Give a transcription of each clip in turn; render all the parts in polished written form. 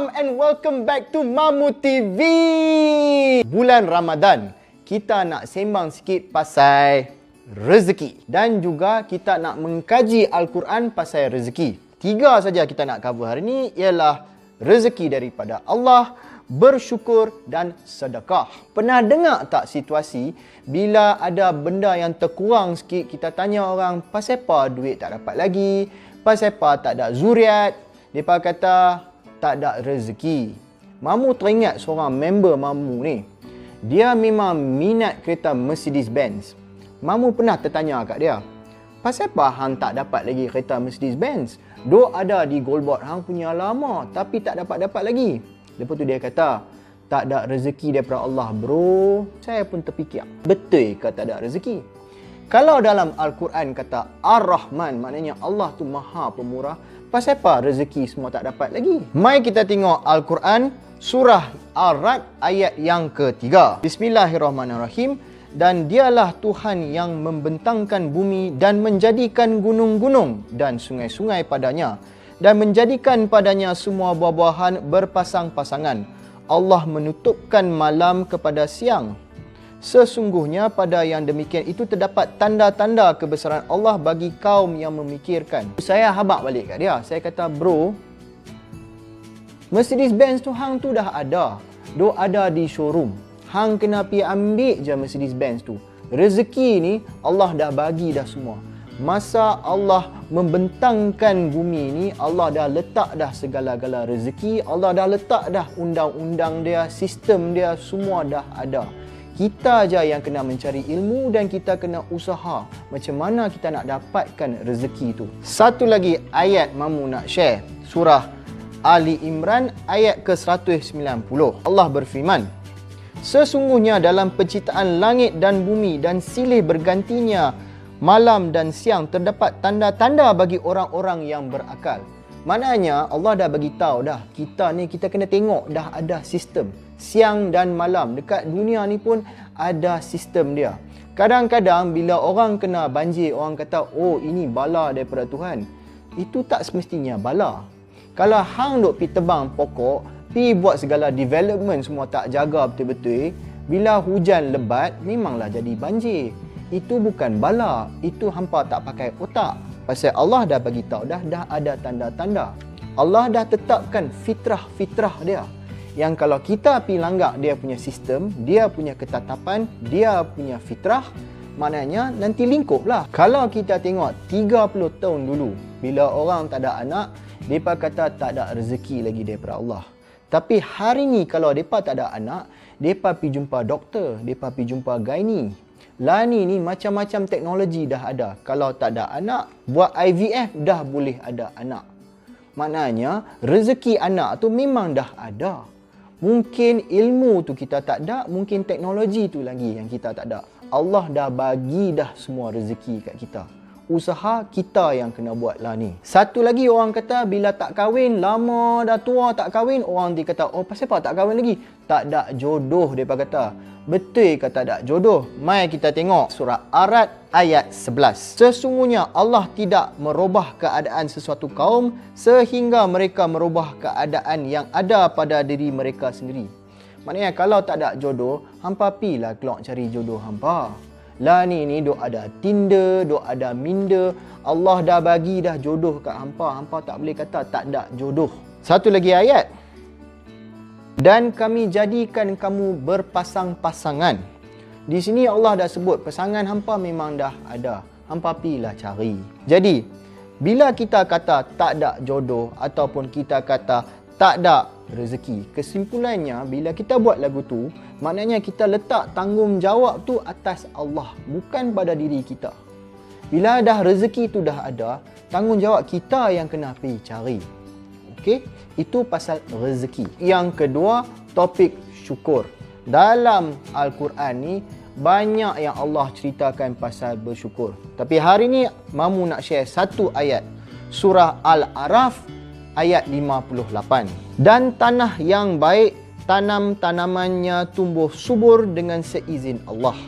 Assalamualaikum and welcome back to Mamu TV. Bulan Ramadan, kita nak sembang sikit pasal rezeki. Dan juga kita nak mengkaji Al-Quran pasal rezeki. 3 saja kita nak cover hari ni, ialah rezeki daripada Allah, bersyukur dan sedekah. Pernah dengar tak situasi bila ada benda yang terkurang sikit, kita tanya orang, pasal apa duit tak dapat lagi? Pasal apa tak ada zuriat? Mereka kata, tak ada rezeki. Mamu teringat seorang member Mamu ni. Dia memang minat kereta Mercedes-Benz. Mamu pernah tertanya kat dia, pasal apa hang tak dapat lagi kereta Mercedes-Benz? Duk ada di goalboard hang punya lama tapi tak dapat-dapat lagi. Lepas tu dia kata, tak ada rezeki daripada Allah bro. Saya pun terfikir, betul ke tak ada rezeki? Kalau dalam Al-Quran kata Ar-Rahman, maknanya Allah tu maha pemurah, pasal apa rezeki semua tak dapat lagi? Mari kita tengok Al-Quran surah Ar-Ra'd ayat yang ketiga. Bismillahirrahmanirrahim. Dan dialah Tuhan yang membentangkan bumi dan menjadikan gunung-gunung dan sungai-sungai padanya, dan menjadikan padanya semua buah-buahan berpasang-pasangan. Allah menutupkan malam kepada siang. Sesungguhnya pada yang demikian itu terdapat tanda-tanda kebesaran Allah bagi kaum yang memikirkan. Saya habaq balik kat dia. Saya kata, bro, Mercedes-Benz tu hang tu dah ada. Duk ada di showroom. Hang kena pergi ambil je Mercedes-Benz tu. Rezeki ni Allah dah bagi dah semua. Masa Allah membentangkan bumi ni, Allah dah letak dah segala-gala rezeki. Allah dah letak dah undang-undang dia, sistem dia, semua dah ada. Kita je yang kena mencari ilmu dan kita kena usaha macam mana kita nak dapatkan rezeki tu. Satu lagi ayat Mamu nak share. Surah Ali Imran ayat ke-190. Allah berfirman, sesungguhnya dalam penciptaan langit dan bumi dan silih bergantinya malam dan siang terdapat tanda-tanda bagi orang-orang yang berakal. Maknanya Allah dah bagi tahu dah, kita ni kita kena tengok dah ada sistem siang dan malam. Dekat dunia ni pun ada sistem dia. Kadang-kadang bila orang kena banjir, orang kata, oh ini bala daripada Tuhan. Itu tak semestinya bala. Kalau hang duk pi tebang pokok, pi buat segala development semua tak jaga betul-betul, bila hujan lebat memanglah jadi banjir. Itu bukan bala, itu hampa tak pakai otak. Pasal Allah dah bagi tahu dah ada tanda-tanda. Allah dah tetapkan fitrah-fitrah dia. Yang kalau kita pergi langgar dia punya sistem, dia punya ketetapan, dia punya fitrah, maknanya nanti lingkuplah. Kalau kita tengok 30 tahun dulu, bila orang tak ada anak, mereka kata tak ada rezeki lagi daripada Allah. Tapi hari ni kalau mereka tak ada anak, mereka pergi jumpa doktor, mereka pergi jumpa gynae. Lah ni macam-macam teknologi dah ada. Kalau tak ada anak, buat IVF dah boleh ada anak. Maknanya rezeki anak tu memang dah ada. Mungkin ilmu tu kita tak ada, mungkin teknologi tu lagi yang kita tak ada. Allah dah bagi dah semua rezeki kat kita. Usaha kita yang kena buat lah ni. Satu lagi orang kata bila tak kahwin, lama dah tua tak kahwin, orang dia kata, oh pasal apa tak kahwin lagi? Tak ada jodoh, mereka kata. Betul ke tak ada jodoh? Mari kita tengok surah Ar-Ra'd ayat 11. Sesungguhnya Allah tidak merubah keadaan sesuatu kaum sehingga mereka merubah keadaan yang ada pada diri mereka sendiri. Maknanya kalau tak ada jodoh, hampa pilah keluar cari jodoh hampa. Lah ni duk ada Tinder, duk ada Minder. Allah dah bagi dah jodoh kat hampa. Hampa tak boleh kata tak ada jodoh. Satu lagi ayat. Dan kami jadikan kamu berpasang-pasangan. Di sini Allah dah sebut pasangan hampa memang dah ada. Hampa pilah cari. Jadi, bila kita kata tak ada jodoh ataupun kita kata tak ada rezeki, kesimpulannya bila kita buat lagu tu, maknanya kita letak tanggungjawab tu atas Allah, bukan pada diri kita. Bila dah rezeki tu dah ada, tanggungjawab kita yang kena pergi cari. Okey, itu pasal rezeki. Yang kedua, topik syukur. Dalam Al-Quran ni banyak yang Allah ceritakan pasal bersyukur. Tapi hari ni Mamu nak share satu ayat. Surah Al-A'raf ayat 58. Dan tanah yang baik, tanam-tanamannya tumbuh subur dengan seizin Allah.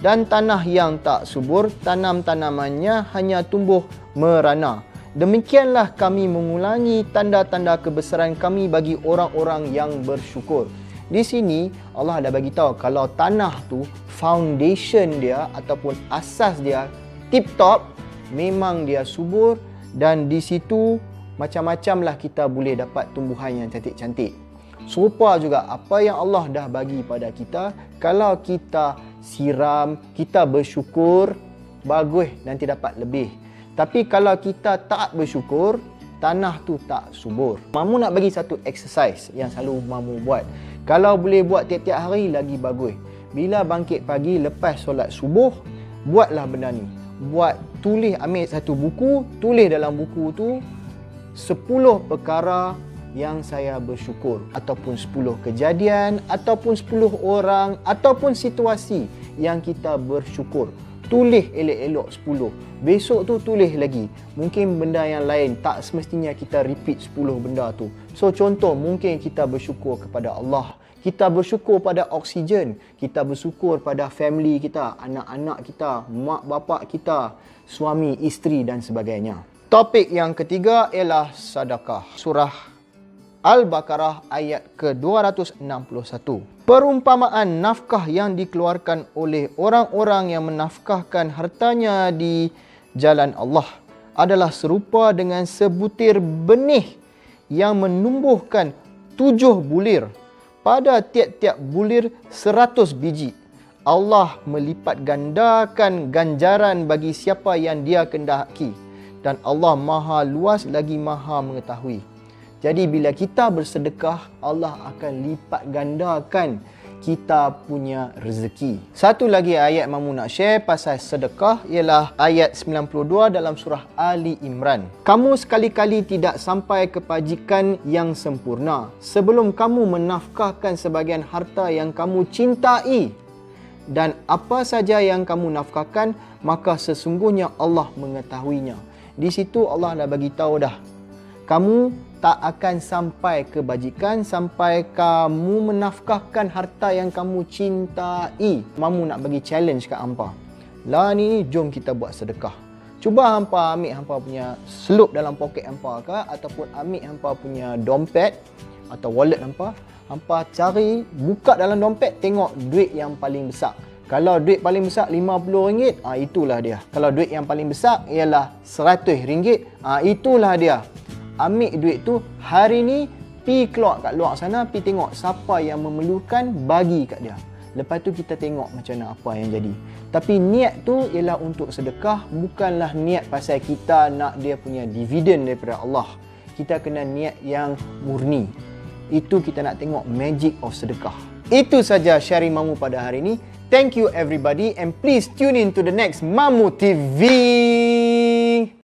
Dan tanah yang tak subur, tanam-tanamannya hanya tumbuh merana. Demikianlah kami mengulangi tanda-tanda kebesaran kami bagi orang-orang yang bersyukur. Di sini Allah dah bagi tahu kalau tanah tu foundation dia ataupun asas dia tip top, memang dia subur dan di situ macam-macam lah kita boleh dapat tumbuhan yang cantik-cantik. Serupa juga apa yang Allah dah bagi pada kita, kalau kita siram, kita bersyukur, bagus nanti dapat lebih. Tapi kalau kita tak bersyukur, tanah tu tak subur. Mamu nak bagi satu exercise yang selalu Mamu buat. Kalau boleh buat tiap-tiap hari lagi bagus. Bila bangkit pagi lepas solat subuh, buatlah benda ni. Tulis, ambil satu buku, tulis dalam buku tu 10 perkara yang saya bersyukur, ataupun 10 kejadian, ataupun 10 orang, ataupun situasi yang kita bersyukur. Tulis elok-elok 10. Besok tu tulis lagi. Mungkin benda yang lain, tak semestinya kita repeat 10 benda tu. So contoh, mungkin kita bersyukur kepada Allah, kita bersyukur pada oksigen, kita bersyukur pada family kita, anak-anak kita, mak bapak kita, suami, isteri dan sebagainya. Topik yang ketiga ialah sedekah. Surah Al-Baqarah ayat ke-261. Perumpamaan nafkah yang dikeluarkan oleh orang-orang yang menafkahkan hartanya di jalan Allah adalah serupa dengan sebutir benih yang menumbuhkan 7 bulir. Pada tiap-tiap bulir 100 biji. Allah melipat gandakan ganjaran bagi siapa yang Dia kehendaki. Dan Allah Maha luas lagi Maha mengetahui. Jadi bila kita bersedekah, Allah akan lipat gandakan kita punya rezeki. Satu lagi ayat Mamu nak share pasal sedekah ialah ayat 92 dalam surah Ali Imran. Kamu sekali-kali tidak sampai kebajikan yang sempurna sebelum kamu menafkahkan sebahagian harta yang kamu cintai. Dan apa saja yang kamu nafkahkan, maka sesungguhnya Allah mengetahuinya. Di situ Allah dah bagi tahu dah. Kamu tak akan sampai kebajikan sampai kamu menafkahkan harta yang kamu cintai. Mamu nak bagi challenge kat hampa. Lah ni jom kita buat sedekah. Cuba hampa ambil hampa punya selup dalam poket hampa ke, ataupun ambil hampa punya dompet atau wallet hampa. Hampa cari, buka dalam dompet, tengok duit yang paling besar. Kalau duit paling besar RM50, itulah dia. Kalau duit yang paling besar ialah RM100, itulah dia. Ambil duit tu, hari ni pi keluar kat luar sana, pi tengok siapa yang memerlukan, bagi kat dia. Lepas tu kita tengok macam mana apa yang jadi. Tapi niat tu ialah untuk sedekah, bukanlah niat pasal kita nak dia punya dividen daripada Allah. Kita kena niat yang murni. Itu kita nak tengok magic of sedekah. Itu saja sharing Mamu pada hari ini. Thank you everybody and please tune in to the next Mamu TV.